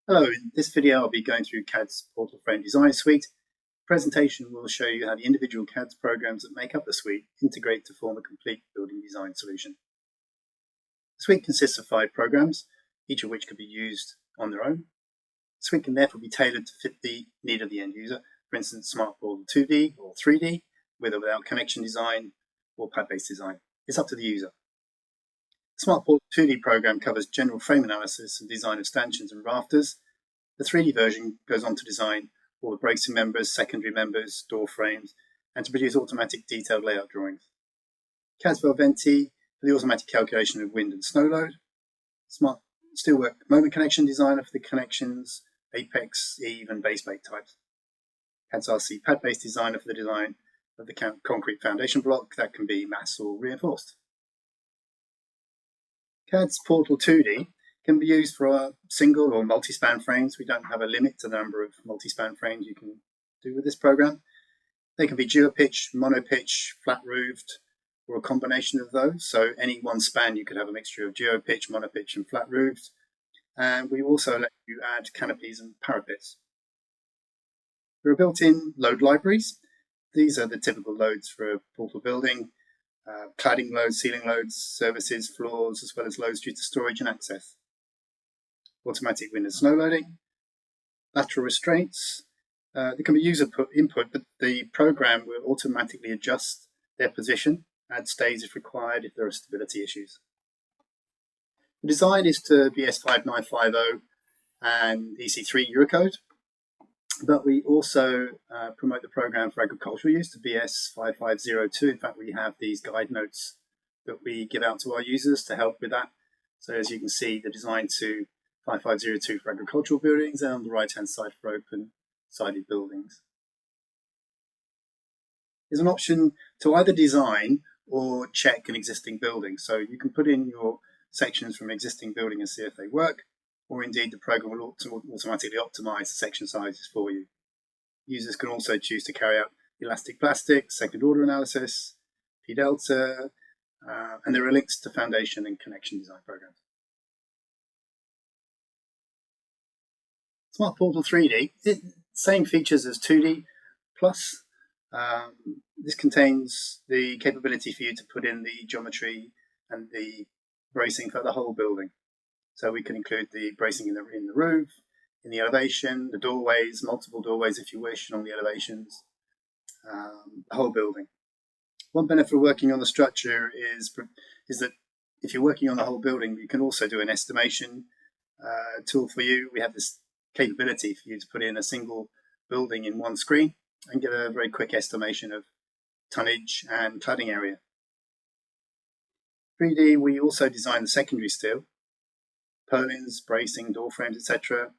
Hello, in this video I'll be going through CADS Portal Frame Design Suite. The presentation will show you how the individual CADS programs that make up the suite integrate to form a complete building design solution. The suite consists of 5 programs, each of which could be used on their own. The suite can therefore be tailored to fit the need of the end user, for instance Smart Portal 2D or 3D, with or without connection design or pad-based design. It's up to the user. The Smart Portal 2D program covers general frame analysis and design of stanchions and rafters. The 3D version goes on to design all the bracing members, secondary members, door frames, and to produce automatic detailed layout drawings. CADS Velventi for the automatic calculation of wind and snow load. Smart Steelwork Moment Connection Designer for the connections, apex, eave, and base plate types. CADS RC Pad-based Designer for the design of the concrete foundation block that can be mass or reinforced. CADS Portal 2D can be used for single or multi-span frames. We don't have a limit to the number of multi-span frames you can do with this program. They can be dual-pitch, mono-pitch, flat-roofed, or a combination of those. So any one span you could have a mixture of duo-pitch, mono-pitch, and flat-roofed. And we also let you add canopies and parapets. There are built-in load libraries. These are the typical loads for a portal building. Cladding loads, ceiling loads, services, floors, as well as loads due to storage and access. Automatic wind and snow loading, lateral restraints. There can be user input, but the program will automatically adjust their position, add stays if required if there are stability issues. The design is to BS 5950 and EC3 Eurocode, but we also promote the program for agricultural use to BS 5502. In fact, we have these guide notes that we give out to our users to help with that. So as you can see, the design to 5502 for agricultural buildings, and on the right-hand side for open-sided buildings. There's an option to either design or check an existing building. So you can put in your sections from an existing building and see if they work, or indeed the program will automatically optimize the section sizes for you. Users can also choose to carry out elastic plastic, second-order analysis, P-delta, and there are links to foundation and connection design programs. Smart Portal 3D, same features as 2D, plus this contains the capability for you to put in the geometry and the bracing for the whole building. So we can include the bracing in the roof, in the elevation, the doorways, multiple doorways if you wish, along the elevations, the whole building. One benefit of working on the structure is that if you're working on the whole building, you can also do an estimation tool for you. We have this capability for you to put in a single building in one screen and get a very quick estimation of tonnage and cladding area. 3D, we also design the secondary steel, purlins, bracing, door frames, etc.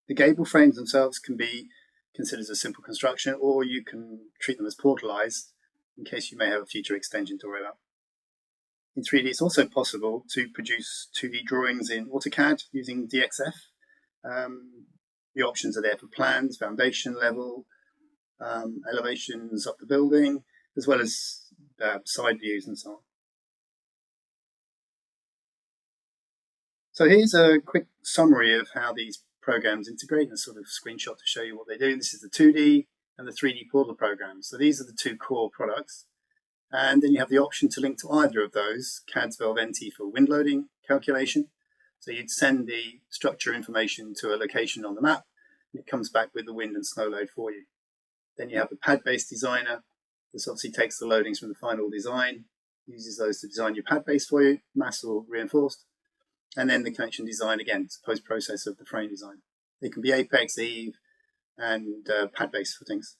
The gable frames themselves can be considered as a simple construction, or you can treat them as portalized in case you may have a future extension to worry about. In 3D, it's also possible to produce 2D drawings in AutoCAD using DXF. The options are there for plans, foundation level, elevations up the building, as well as side views and so on. So here's a quick summary of how these programs integrate and a sort of screenshot to show you what they do. This is the 2D and the 3D portal programs. So these are the two core products. And then you have the option to link to either of those, CADS Velventi for wind loading calculation. So you'd send the structure information to a location on the map, and it comes back with the wind and snow load for you. Then you have the pad-based designer. This obviously takes the loadings from the final design, uses those to design your pad base for you, mass or reinforced. And then the connection design, again, it's a post-process of the frame design. They can be apex, eave, and pad-based footings.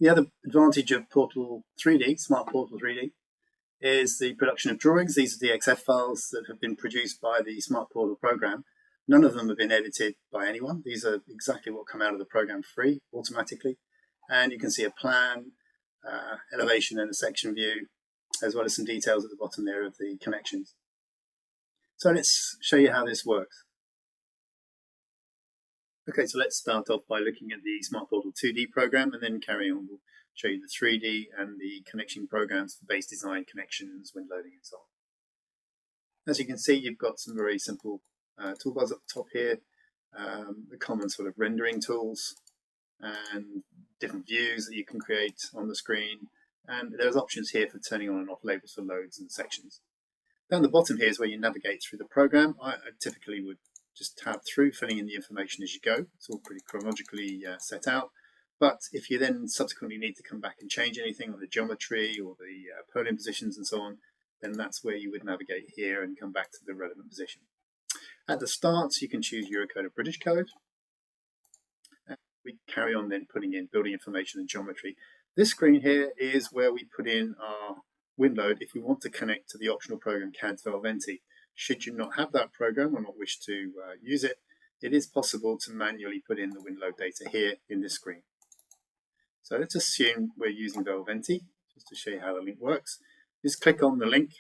The other advantage of Portal 3D, Smart Portal 3D, is the production of drawings. These are DXF files that have been produced by the Smart Portal program. None of them have been edited by anyone. These are exactly what come out of the program free, automatically. And you can see a plan, elevation and a section view, as well as some details at the bottom there of the connections. So let's show you how this works. Okay, so let's start off by looking at the Smart Portal 2D program and then carry on. We'll show you the 3D and the connection programs for base design, connections, wind loading, and so on. As you can see, you've got some very simple toolbars at the top here. the common sort of rendering tools, and different views that you can create on the screen. And there's options here for turning on and off labels for loads and sections. Down the bottom here is where you navigate through the program. I typically would just tab through, filling in the information as you go. It's all pretty chronologically set out. But if you then subsequently need to come back and change anything on the geometry or the purlin positions and so on, then that's where you would navigate here and come back to the relevant position. At the start, you can choose Eurocode or British code. And we carry on then putting in building information and geometry. This screen here is where we put in our wind load if we want to connect to the optional program CADS Velventi. Should you not have that program or not wish to use it, it is possible to manually put in the wind load data here in this screen. So let's assume we're using Velventi, just to show you how the link works. Just click on the link.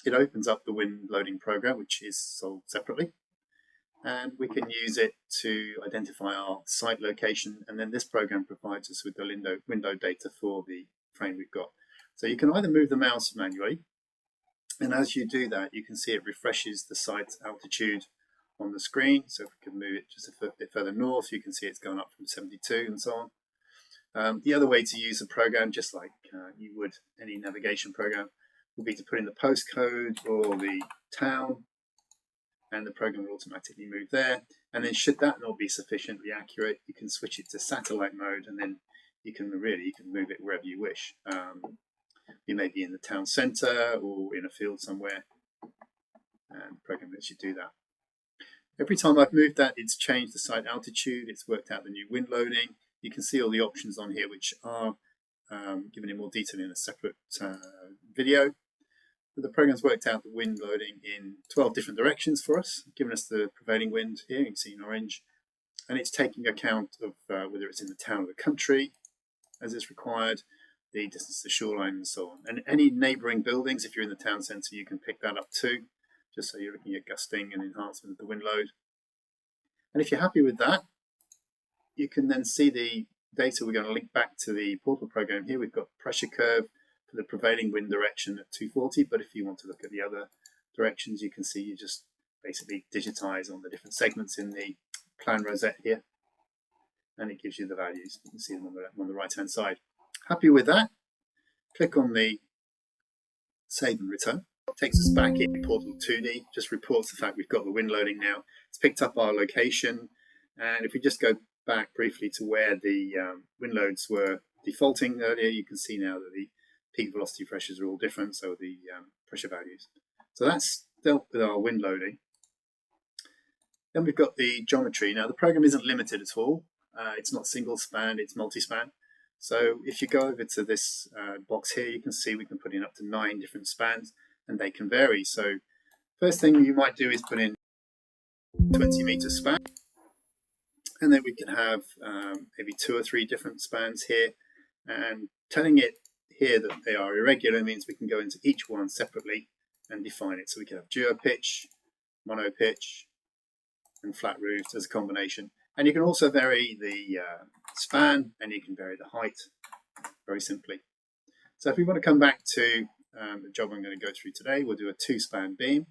It opens up the wind loading program, which is sold separately. And we can use it to identify our site location, and then this program provides us with the window data for the frame we've got. So you can either move the mouse manually, and as you do that, you can see it refreshes the site altitude on the screen. So if we can move it just a bit further north, you can see it's gone up from 72 and so on. The other way to use the program, just like you would any navigation program, would be to put in the postcode or the town, and the program will automatically move there. And then should that not be sufficiently accurate, you can switch it to satellite mode, and then you can move it wherever you wish. You may be in the town centre or in a field somewhere, and the program lets you do that. Every time I've moved that, it's changed the site altitude, it's worked out the new wind loading. You can see all the options on here, which are given in more detail in a separate video. But the program's worked out the wind loading in 12 different directions for us, giving us the prevailing wind here, you can see in orange. And it's taking account of whether it's in the town or the country, as is required, the distance to the shoreline and so on. And any neighbouring buildings, if you're in the town centre, you can pick that up too, just so you're looking at gusting and enhancement of the wind load. And if you're happy with that, you can then see the data. We're going to link back to the portal program here. We've got pressure curve for the prevailing wind direction at 240, but if you want to look at the other directions, you can see you just basically digitize on the different segments in the plan rosette here, and it gives you the values. You can see them on the right hand side. Happy with that? Click on the save and return. It takes us back in Portal 2D, just reports the fact we've got the wind loading now. It's picked up our location, and if we just go back briefly to where the wind loads were defaulting earlier, you can see now that the peak velocity pressures are all different, so the pressure values. So that's dealt with our wind loading. Then we've got the geometry. Now the program isn't limited at all. It's not single span, it's multi-span. So if you go over to this box here, you can see we can put in up to 9 different spans, and they can vary. So first thing you might do is put in 20-meter span, and then we can have maybe 2 or 3 different spans here, and telling it here that they are irregular means we can go into each one separately and define it. So we can have duo pitch, mono pitch, and flat roofed as a combination. And you can also vary the span, and you can vary the height very simply. So if we want to come back to the job I'm going to go through today, we'll do a 2-span beam,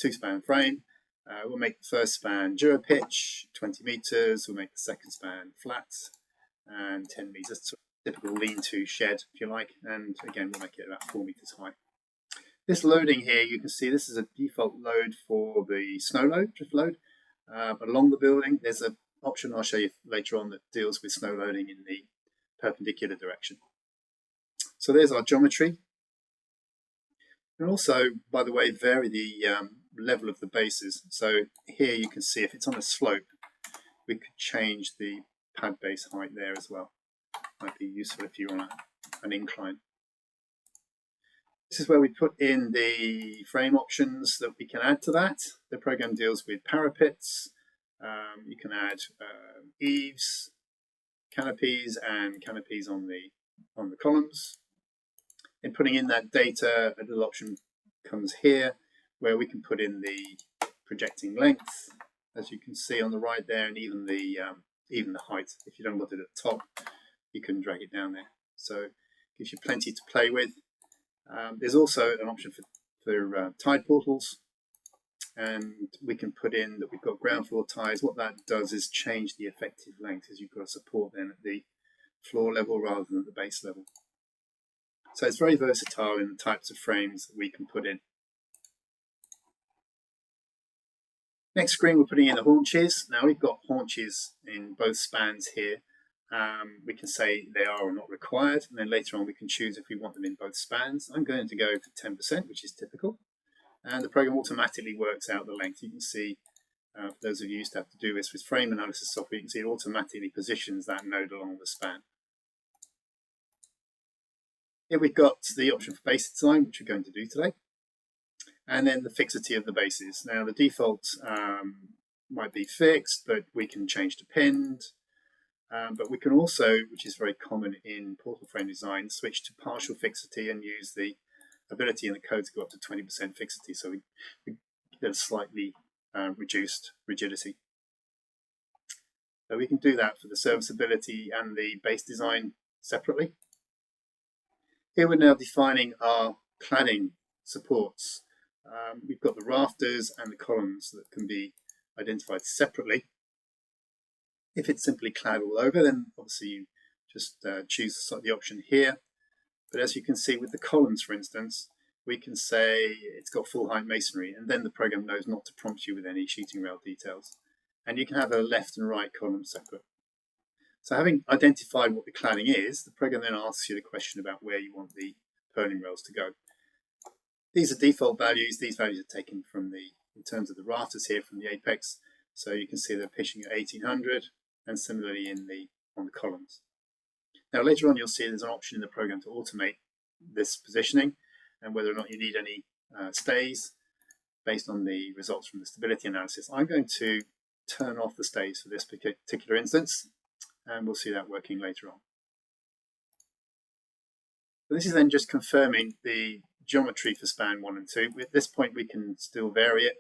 2-span frame. We'll make the first span duo pitch, 20 meters. We'll make the second span flat and 10 meters. So typical lean-to shed, if you like. And again, we'll make it about 4 meters high. This loading here, you can see this is a default load for the snow load, drift load. Along the building, there's an option I'll show you later on that deals with snow loading in the perpendicular direction. So there's our geometry. And also, by the way, vary the level of the bases. So here you can see if it's on a slope, we could change the pad base height there as well. Might be useful if you're on an incline. This is where we put in the frame options that we can add to that. The program deals with parapets. You can add eaves, canopies, and canopies on the columns. In putting in that data, a little option comes here where we can put in the projecting length, as you can see on the right there, and even the height. If you don't want it at the top, you can drag it down there. So it gives you plenty to play with. There's also an option for tide portals. and we can put in that we've got ground floor ties. What that does is change the effective length, as you've got support then at the floor level rather than at the base level. So it's very versatile in the types of frames that we can put in. Next screen, we're putting in the haunches. Now we've got haunches in both spans here. We can say they are or not required, and then later on we can choose if we want them in both spans. I'm going to go for 10%, which is typical, and the program automatically works out the length. You can see, for those of you used to have to do this with frame analysis software, you can see it automatically positions that node along the span. Here we've got the option for base design, which we're going to do today, and then the fixity of the bases. Now the default might be fixed, but we can change to pinned. But we can also, which is very common in portal frame design, switch to partial fixity and use the ability in the code to go up to 20% fixity. So we get a slightly reduced rigidity. So we can do that for the serviceability and the base design separately. Here we're now defining our cladding supports. We've got the rafters and the columns that can be identified separately. If it's simply clad all over, then obviously you just choose the option here. But as you can see with the columns, for instance, we can say it's got full height masonry, and then the program knows not to prompt you with any sheeting rail details. And you can have a left and right column separate. So having identified what the cladding is, the program then asks you the question about where you want the purlin rails to go. These are default values. These values are taken from in terms of the rafters here from the apex. So you can see they're pitching at 1800, and similarly on the columns. Now later on you'll see there's an option in the program to automate this positioning and whether or not you need any stays based on the results from the stability analysis. I'm going to turn off the stays for this particular instance, and we'll see that working later on. But this is then just confirming the geometry for span 1 and 2. At this point we can still vary it.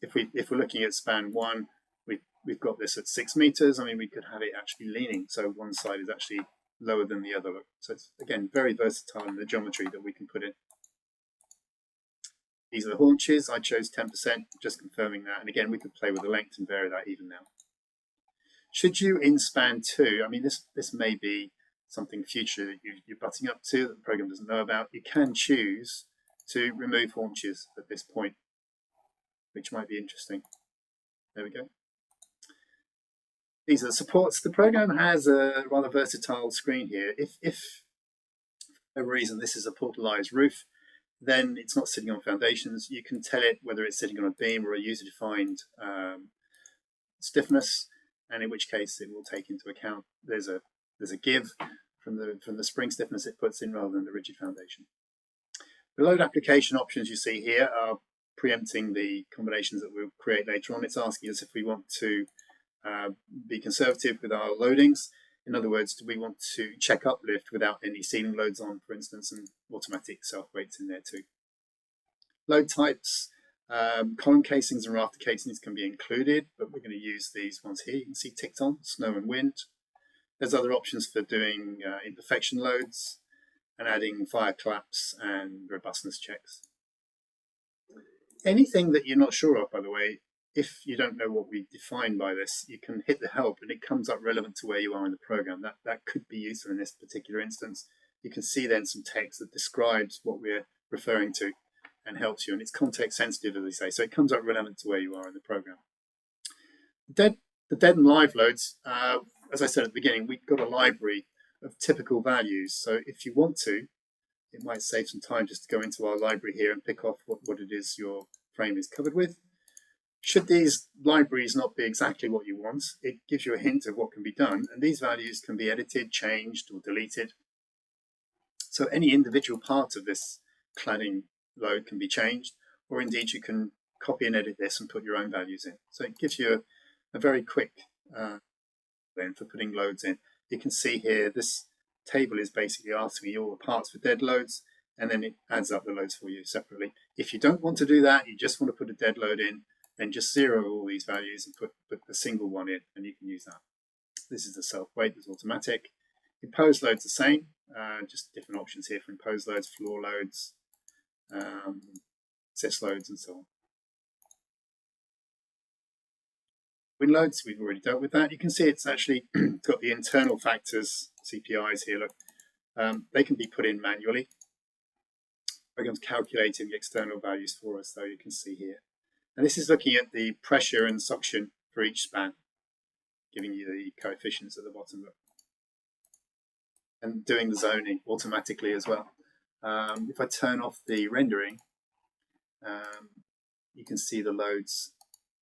If we're looking at span 1, we've got this at 6 meters. I mean, we could have it actually leaning, so one side is actually lower than the other. So it's, again, very versatile in the geometry that we can put in. These are the haunches. I chose 10%, just confirming that. And again, we could play with the length and vary that even now. Should you, in span 2, I mean, this may be something future that you're butting up to that the program doesn't know about, you can choose to remove haunches at this point, which might be interesting. There we go. These are the supports. The program has a rather versatile screen here. If for whatever reason this is a portalized roof, then it's not sitting on foundations. You can tell it whether it's sitting on a beam or a user-defined stiffness, and in which case it will take into account there's a give from the spring stiffness it puts in rather than the rigid foundation. The load application options you see here are preempting the combinations that we'll create later on. It's asking us if we want to be conservative with our loadings. In other words, do we want to check uplift without any ceiling loads on, for instance, and automatic self-weights in there too. Load types, column casings and rafter casings can be included, but we're going to use these ones here. You can see ticked on, snow and wind. There's other options for doing imperfection loads and adding fire collapse and robustness checks. Anything that you're not sure of, by the way, if you don't know what we define by this, you can hit the help and it comes up relevant to where you are in the program. That could be useful in this particular instance. You can see then some text that describes what we're referring to and helps you, and it's context sensitive, as they say, so it comes up relevant to where you are in the program. The dead and live loads, as I said at the beginning, we've got a library of typical values, so if you want to, it might save some time just to go into our library here and pick off what it is your frame is covered with. Should these libraries not be exactly what you want, it gives you a hint of what can be done, and these values can be edited, changed, or deleted. So any individual part of this cladding load can be changed, or indeed you can copy and edit this and put your own values in. So it gives you a very quick then for putting loads in. You can see here this table is basically asking you all the parts for dead loads, and then it adds up the loads for you separately. If you don't want to do that, you just want to put a dead load in, then just zero all these values and put a single one in, and you can use that. This is the self-weight, it's automatic. Imposed loads the same, just different options here for imposed loads, floor loads, sys loads, and so on. wind loads, we've already dealt with that. You can see it's actually got the internal factors, CPIs here, look. They can be put in manually. Program's calculating the external values for us, though, you can see here. And this is looking at the pressure and suction for each span, giving you the coefficients at the bottom, look. And doing the zoning automatically as well. If I turn off the rendering, you can see the loads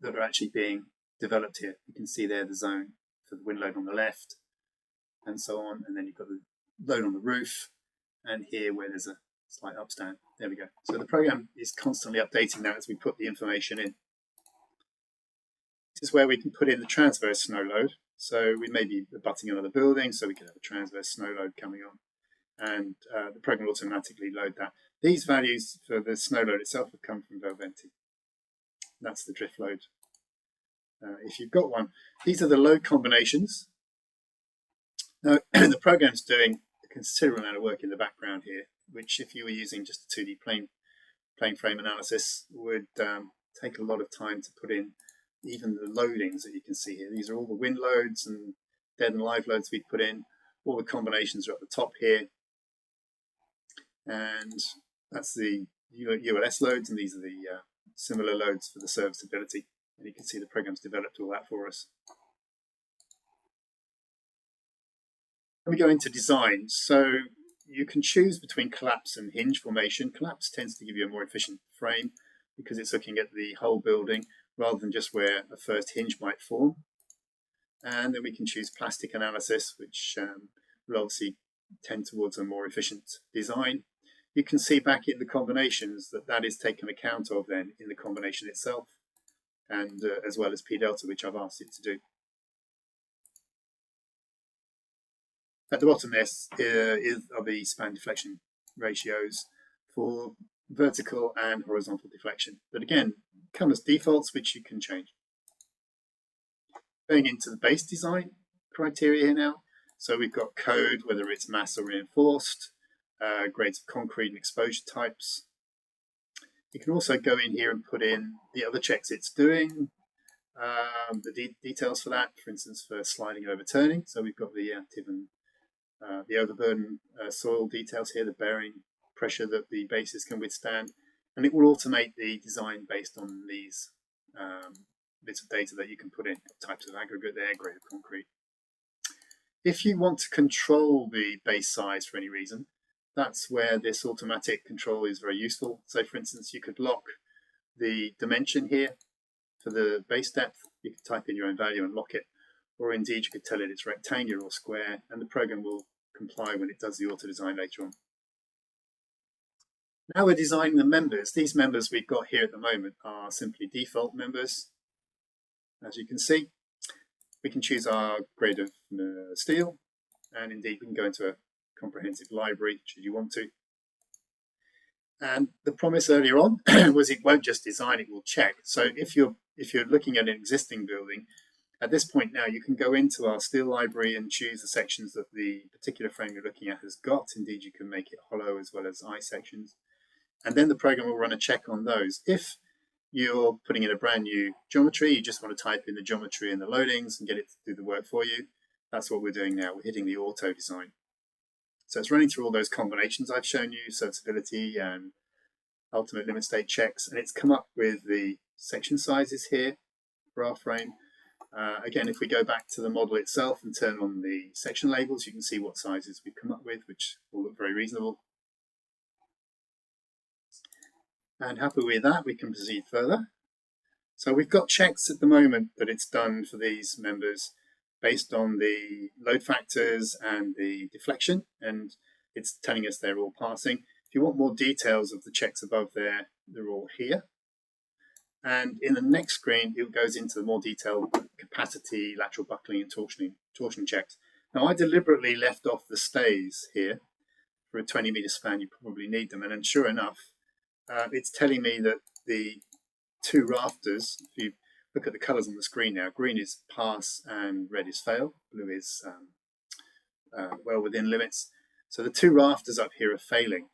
that are actually being developed here. You can see there the zone for the wind load on the left, and so on. And then you've got the load on the roof, and here where there's a slight upstand. There we go. So the program is constantly updating that as we put the information in. This is where we can put in the transverse snow load. So we may be abutting another building, so we could have a transverse snow load coming on. And the program will automatically load that. These values for the snow load itself have come from Velventi. That's the drift load. If you've got one, these are the load combinations. Now, the program's doing a considerable amount of work in the background here, which if you were using just a 2D plane frame analysis would take a lot of time to put in even the loadings that you can see here. These are all the wind loads and dead and live loads we put in. All the combinations are at the top here. And that's the ULS loads, and these are the similar loads for the serviceability. And you can see the program's developed all that for us. Let me go into design. So you can choose between collapse and hinge formation. Collapse tends to give you a more efficient frame because it's looking at the whole building rather than just where a first hinge might form. And then we can choose plastic analysis, which will obviously tend towards a more efficient design. You can see back in the combinations that is taken account of then in the combination itself, and as well as P delta, which I've asked it to do. At the bottom there are the span deflection ratios for vertical and horizontal deflection. But again, come as defaults, which you can change. Going into the base design criteria here now. So we've got code, whether it's mass or reinforced, grades of concrete and exposure types. You can also go in here and put in the other checks it's doing, the details for that, for instance, for sliding and overturning. So we've got the active and the overburden soil details here, the bearing pressure that the bases can withstand, and it will automate the design based on these bits of data that you can put in, types of aggregate there, grade of concrete. If you want to control the base size for any reason, that's where this automatic control is very useful. So for instance, you could lock the dimension here for the base depth. You could type in your own value and lock it, or indeed you could tell it it's rectangular or square, and the program will comply when it does the auto design later on. Now we're designing the members. These members we've got here at the moment are simply default members. As you can see, we can choose our grade of steel, and indeed we can go into a comprehensive library should you want to. And the promise earlier on was it won't just design, it will check. So if you're looking at an existing building, at this point now you can go into our steel library and choose the sections that the particular frame you're looking at has got. Indeed, you can make it hollow as well as I sections. And then the program will run a check on those. If you're putting in a brand new geometry, you just want to type in the geometry and the loadings and get it to do the work for you. That's what we're doing now. We're hitting the auto design. So it's running through all those combinations I've shown you, serviceability and ultimate limit state checks, and it's come up with the section sizes here for our frame. Again, if we go back to the model itself and turn on the section labels, you can see what sizes we've come up with, which will look very reasonable. And happy with that, we can proceed further. So we've got checks at the moment that it's done for these members based on the load factors and the deflection, and it's telling us they're all passing. If you want more details of the checks above there, they're all here. And in the next screen, it goes into the more detailed capacity, lateral buckling, and torsion checks. Now, I deliberately left off the stays here. For a 20-meter span, you probably need them. And then sure enough, it's telling me that the two rafters, if you look at the colors on the screen now, green is pass and red is fail. Blue is well within limits. So the two rafters up here are failing.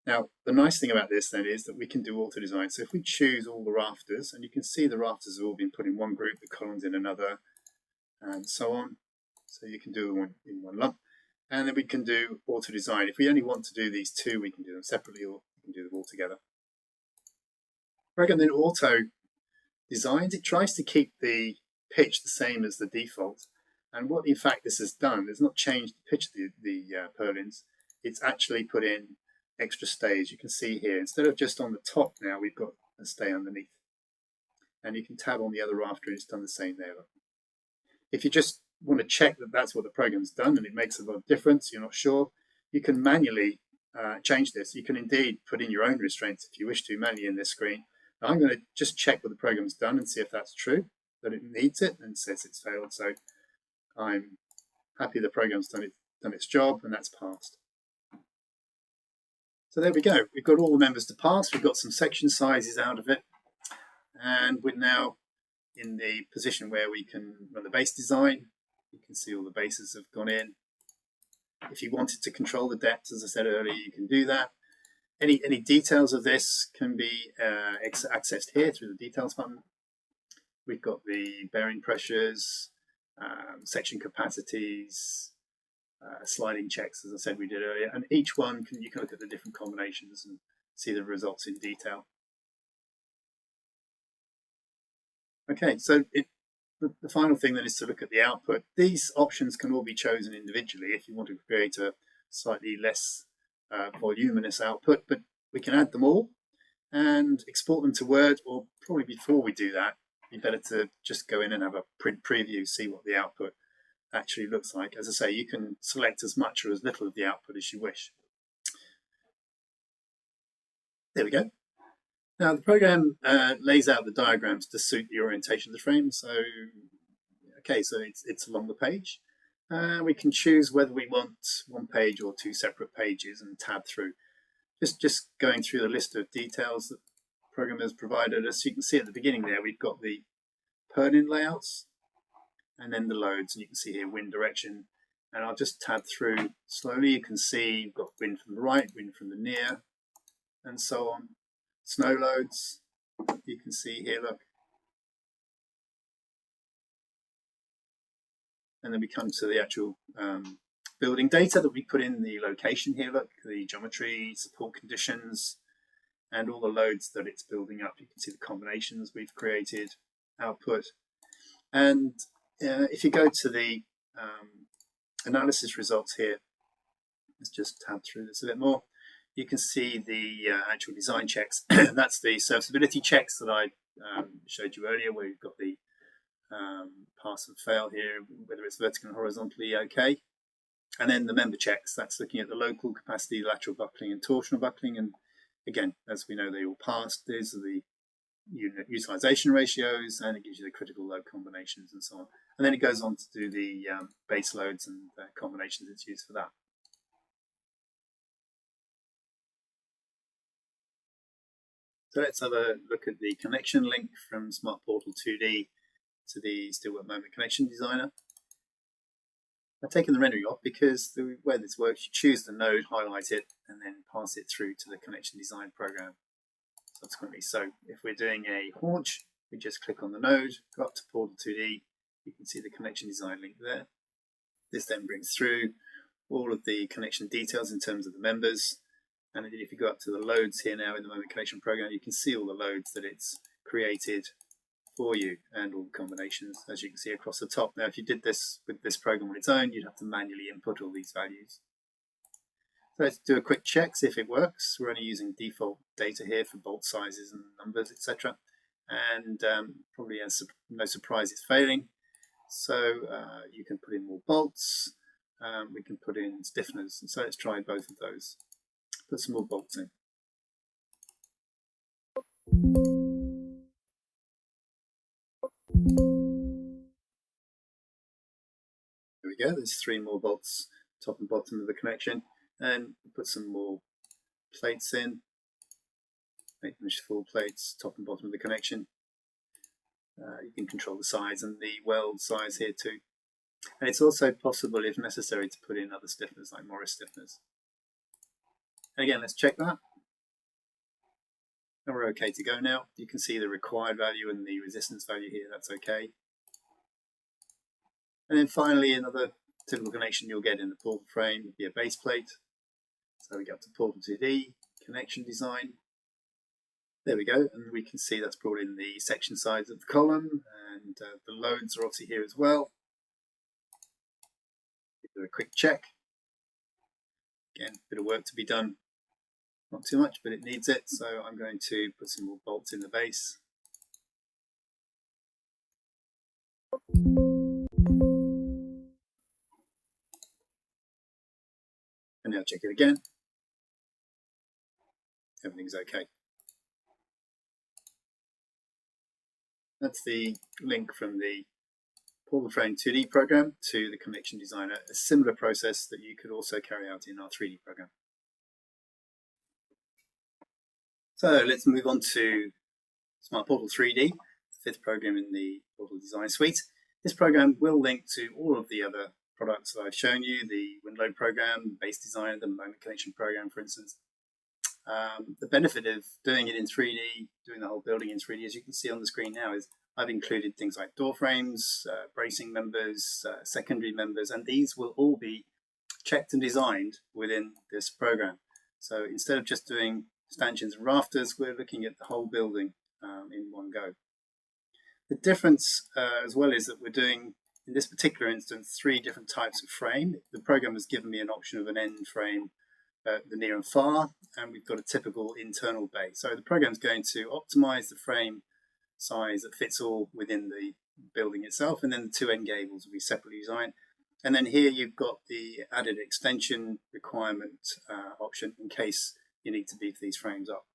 Now, the nice thing about this then is that we can do auto design. So if we choose all the rafters, and you can see the rafters have all been put in one group, the columns in another, and so on. So you can do it in one lump. And then we can do auto design. If we only want to do these two, we can do them separately, or we can do them all together. Program then auto designs, it tries to keep the pitch the same as the default. And what in fact this has done is not changed the pitch of the purlins, it's actually put in extra stays. You can see here, instead of just on the top now, we've got a stay underneath. And you can tab on the other rafter and it's done the same there. If you just want to check that that's what the program's done and it makes a lot of difference, you're not sure, you can manually change this. You can indeed put in your own restraints if you wish to manually in this screen. Now I'm going to just check what the program's done and see if that's true, that it needs it and says it's failed. So I'm happy the program's done its job and that's passed. So there we go. We've got all the members to pass. We've got some section sizes out of it. And we're now in the position where we can run the base design. You can see all the bases have gone in. If you wanted to control the depth, as I said earlier, you can do that. Any details of this can be accessed here through the details button. We've got the bearing pressures, section capacities, sliding checks, as I said we did earlier, and each one you can look at the different combinations and see the results in detail. Okay, so the final thing then is to look at the output. These options can all be chosen individually if you want to create a slightly less voluminous output, but we can add them all and export them to Word, or probably before we do that, it'd be better to just go in and have a print preview, see what the output actually looks like. As I say, you can select as much or as little of the output as you wish. There we go. Now the program lays out the diagrams to suit the orientation of the frame. So, okay, so it's along the page. We can choose whether we want one page or two separate pages and tab through. Just going through the list of details that the program has provided us. You can see at the beginning there, we've got the purlin layouts and then the loads, and you can see here wind direction. And I'll just tab through slowly. You can see you've got wind from the right, wind from the near, and so on. Snow loads, you can see here, look. And then we come to the actual building data that we put in the location here, look, the geometry, support conditions, and all the loads that it's building up. You can see the combinations we've created, output. And if you go to the analysis results here, let's just tab through this a bit more. You can see the actual design checks. That's the serviceability checks that I showed you earlier, where you've got the pass and fail here, whether it's vertical and horizontally okay. And then the member checks, that's looking at the local capacity, lateral buckling and torsional buckling. And again, as we know, they all passed. These are the unit utilization ratios, and it gives you the critical load combinations and so on. And then it goes on to do the base loads and combinations it's used for that. So let's have a look at the connection link from Smart Portal 2D to the Steelwork Moment Connection Designer. I've taken the rendering off because the way this works, you choose the node, highlight it, and then pass it through to the connection design program subsequently. So if we're doing a haunch, we just click on the node, go up to Portal 2D, you can see the connection design link there. This then brings through all of the connection details in terms of the members. And if you go up to the loads here now in the Moment Connection program, you can see all the loads that it's created for you and all the combinations, as you can see across the top. Now, if you did this with this program on its own, you'd have to manually input all these values. So let's do a quick check, see if it works. We're only using default data here for bolt sizes and numbers, etc. And probably no surprise it's failing. So you can put in more bolts. We can put in stiffeners. And so let's try both of those. Put some more bolts in. There we go, there's 3 more bolts, top and bottom of the connection. And put some more plates in. Make them full plates, top and bottom of the connection. You can control the size and the weld size here too. And it's also possible, if necessary, to put in other stiffeners like Morris stiffeners. And again, let's check that. And we're okay to go now. You can see the required value and the resistance value here, that's okay. And then finally, another typical connection you'll get in the portal frame would be a base plate. So we go up to Portal 2D, connection design. There we go, and we can see that's brought in the section size of the column, and the loads are obviously here as well. Do a quick check. Again, a bit of work to be done. Not too much, but it needs it. So I'm going to put some more bolts in the base. And now check it again. Everything's okay. That's the link from the Portal Frame 2D program to the Connection Designer, a similar process that you could also carry out in our 3D program. So let's move on to Smart Portal 3D, the fifth program in the Portal Design Suite. This program will link to all of the other products that I've shown you, the Windload program, Base Designer, the Moment Connection program, for instance. The benefit of doing it in 3D, doing the whole building in 3D, as you can see on the screen now, is I've included things like door frames, bracing members, secondary members, and these will all be checked and designed within this program. So instead of just doing stanchions and rafters, we're looking at the whole building in one go. The difference as well is that we're doing, in this particular instance, 3 different types of frame. The program has given me an option of an end frame, the near and far, and we've got a typical internal bay. So the program is going to optimize the frame size that fits all within the building itself, and then the 2 end gables will be separately designed. And then here you've got the added extension requirement option in case you need to beef these frames up.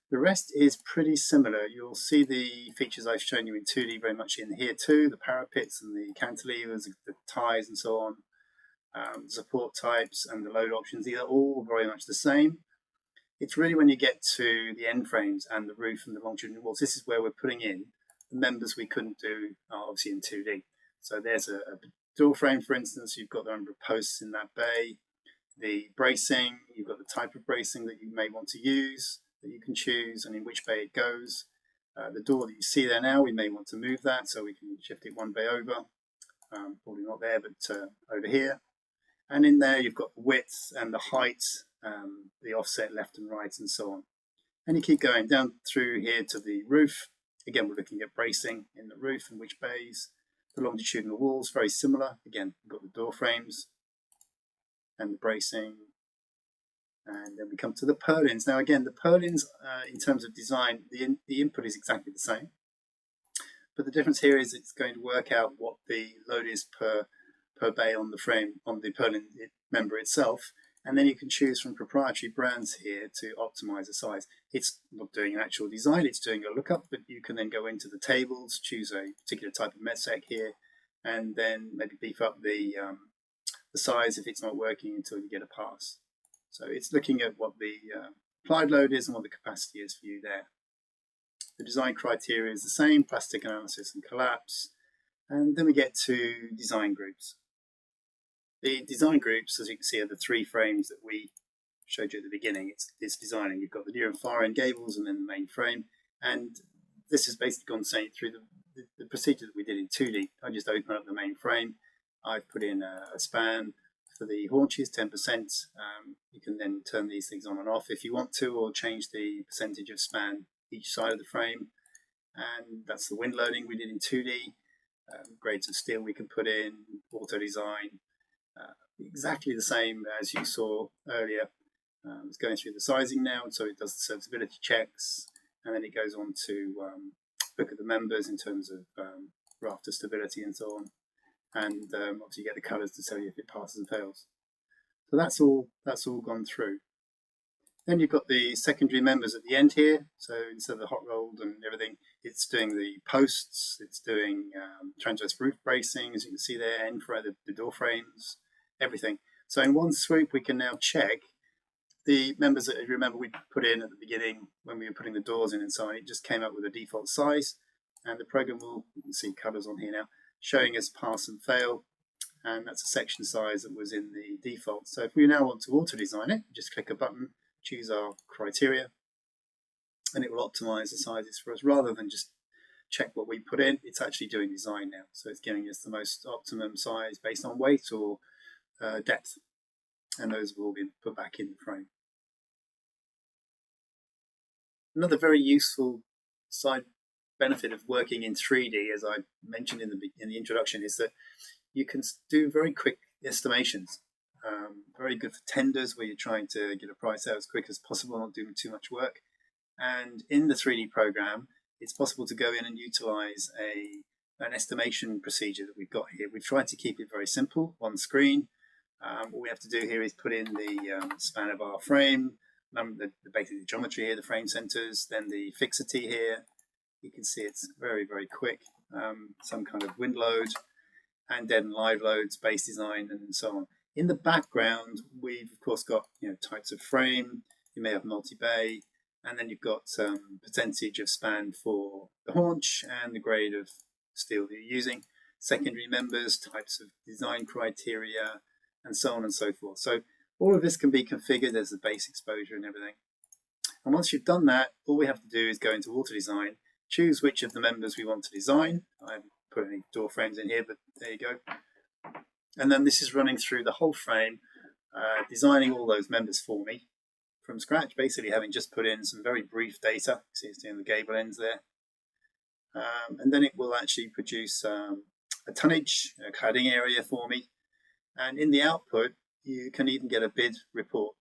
The rest is pretty similar. You'll see the features I've shown you in 2D very much in here too, the parapets and the cantilevers, the ties and so on. Support types and the load options, these are all very much the same. It's really when you get to the end frames and the roof and the longitudinal walls, this is where we're putting in the members we couldn't do obviously in 2D. So there's a door frame, for instance. You've got the number of posts in that bay, the bracing, you've got the type of bracing that you may want to use that you can choose and in which bay it goes. The door that you see there now, we may want to move that so we can shift it one bay over, probably not there, but over here. And in there you've got the width and the height, the offset left and right and so on. And you keep going down through here to the roof. Again, we're looking at bracing in the roof and which bays. The longitudinal walls, very similar. Again, we've got the door frames and the bracing. And then we come to the purlins. Now again, the purlins, in terms of design, the input is exactly the same. But the difference here is it's going to work out what the load is per bay on the frame, on the purlin member itself, and then you can choose from proprietary brands here to optimize the size. It's not doing an actual design, it's doing a lookup, but you can then go into the tables, choose a particular type of metsec here, and then maybe beef up the size if it's not working until you get a pass. So it's looking at what the applied load is and what the capacity is for you there. The design criteria is the same, plastic analysis and collapse, and then we get to design groups. The design groups, as you can see, are the 3 frames that we showed you at the beginning. It's designing. You've got the near and far end gables and then the main frame. And this has basically gone through the procedure that we did in 2D. I just open up the main frame. I've put in a span for the haunches, 10%. You can then turn these things on and off if you want to, or change the percentage of span each side of the frame. And that's the wind loading we did in 2D. Grades of steel we can put in, auto design. Exactly the same as you saw earlier. It's going through the sizing now, so it does the serviceability checks, and then it goes on to look at the members in terms of rafter stability and so on. And obviously you get the colours to tell you if it passes and fails. So that's all gone through. Then you've got the secondary members at the end here. So instead of the hot rolled and everything, it's doing the posts, it's doing transverse roof bracing, as you can see there, end for the door frames, everything. So in one swoop, we can now check the members that you remember we put in at the beginning when we were putting the doors in and so on. It just came up with a default size, and the program will, you can see colours on here now, showing us pass and fail. And that's a section size that was in the default. So if we now want to auto design it, just click a button, choose our criteria, and it will optimize the sizes for us rather than just check what we put in. It's actually doing design now, so it's giving us the most optimum size based on weight or depth, and those will all be put back in the frame. Another very useful side benefit of working in 3D, as I mentioned in the introduction, is that you can do very quick estimations. Very good for tenders where you're trying to get a price out as quick as possible, not doing too much work. And in the 3D program, it's possible to go in and utilize an estimation procedure that we've got here. We've tried to keep it very simple on screen. What we have to do here is put in the span of our frame, basically the geometry here, the frame centers, then the fixity here. You can see it's very, very quick. Some kind of wind load, and then live loads, base design, and so on. In the background, we've of course got types of frame. You may have multi-bay, and then you've got percentage of span for the haunch and the grade of steel that you're using, secondary members, types of design criteria, and so on and so forth. So all of this can be configured. There's the base exposure and everything. And once you've done that, all we have to do is go into auto design, choose which of the members we want to design. I haven't put any door frames in here, but there you go. And then this is running through the whole frame, designing all those members for me from scratch, basically having just put in some very brief data. See it's doing the gable ends there. And then it will actually produce a tonnage, a cladding area for me. And in the output, you can even get a bid report.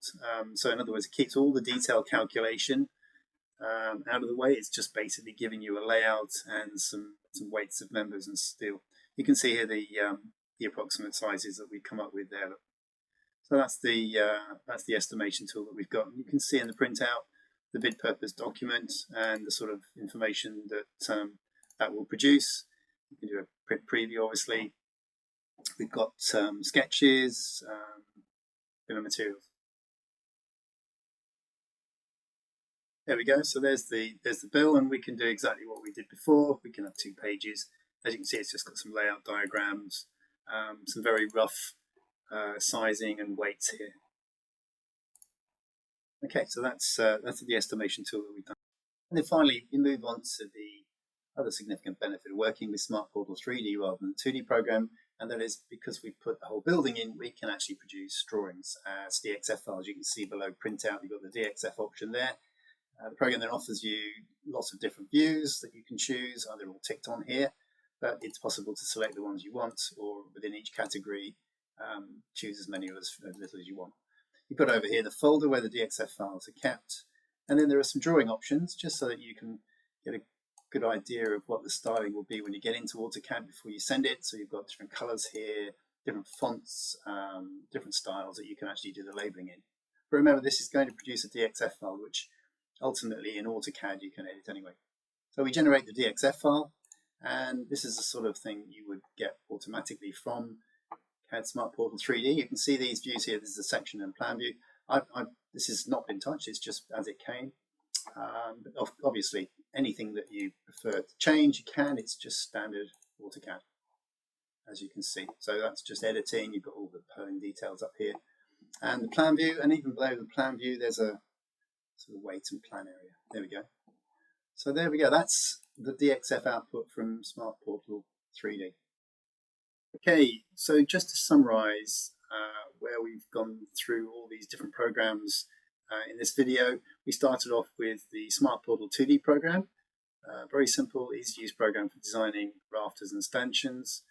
So in other words, it keeps all the detailed calculation out of the way. It's just basically giving you a layout and some weights of members and steel. You can see here the approximate sizes that we come up with there. So that's the estimation tool that we've got. You can see in the printout the bid purpose document and the sort of information that that will produce. You can do a print preview, obviously. We've got sketches, bill of materials. There we go. So there's the bill, and we can do exactly what we did before. We can have 2 pages. As you can see, it's just got some layout diagrams, some very rough sizing and weights here. Okay, so that's the estimation tool that we've done. And then finally, we move on to the other significant benefit of working with Smart Portal 3D rather than the 2D program, and that is because we put the whole building in, we can actually produce drawings as DXF files. You can see below printout, you've got the DXF option there. The program then offers you lots of different views that you can choose. They're all ticked on here, but it's possible to select the ones you want, or within each category, choose as many or as little as you want. You've got over here the folder where the DXF files are kept, and then there are some drawing options just so that you can get a good idea of what the styling will be when you get into AutoCAD before you send it. So you've got different colors here, different fonts, different styles that you can actually do the labeling in. But remember, this is going to produce a DXF file, which ultimately in AutoCAD you can edit anyway. So we generate the DXF file, and this is the sort of thing you would get automatically from CAD Smart Portal 3D. You can see these views here. This is a section and plan view. This has not been touched, it's just as it came. But obviously, anything that you prefer to change, you can. It's just standard AutoCAD, as you can see. So that's just editing. You've got all the purling details up here. And the plan view, and even below the plan view, there's a sort of weight and plan area. There we go. So there we go. That's the DXF output from Smart Portal 3D. Okay, so just to summarize where we've gone through all these different programs in this video, we started off with the Smart Portal 2D program. Very simple, easy to use program for designing rafters and stanchions.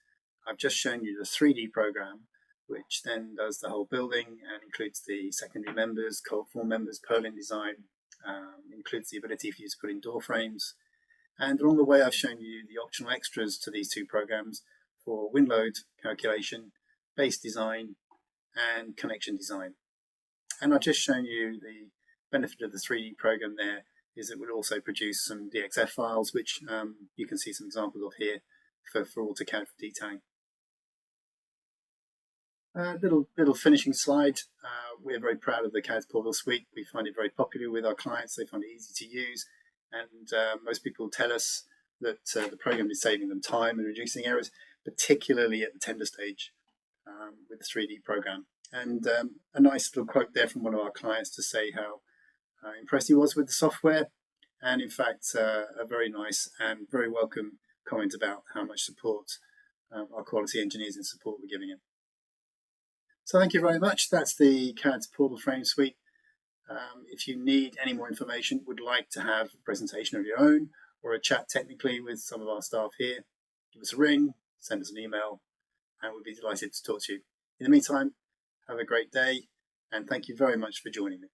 I've just shown you the 3D program, which then does the whole building and includes the secondary members, cold form members, purling design, includes the ability for you to put in door frames. And along the way, I've shown you the optional extras to these 2 programs for wind load calculation, base design, and connection design. And I've just shown you the benefit of the 3D program there is it would also produce some DXF files, which you can see some examples of here for AutoCAD for detailing. Little finishing slide. We're very proud of the CADS Portal suite. We find it very popular with our clients. They find it easy to use, and most people tell us that the program is saving them time and reducing errors, particularly at the tender stage with the 3D program. And a nice little quote there from one of our clients to say how impressed he was with the software and in fact a very nice and very welcome comment about how much support our quality engineers and support we're giving him. So thank you very much. That's the CADS portal frame suite. If you need any more information, would like to have a presentation of your own or a chat technically with some of our staff here, give us a ring, send us an email, and we'd be delighted to talk to you. In the meantime, have a great day, and thank you very much for joining me.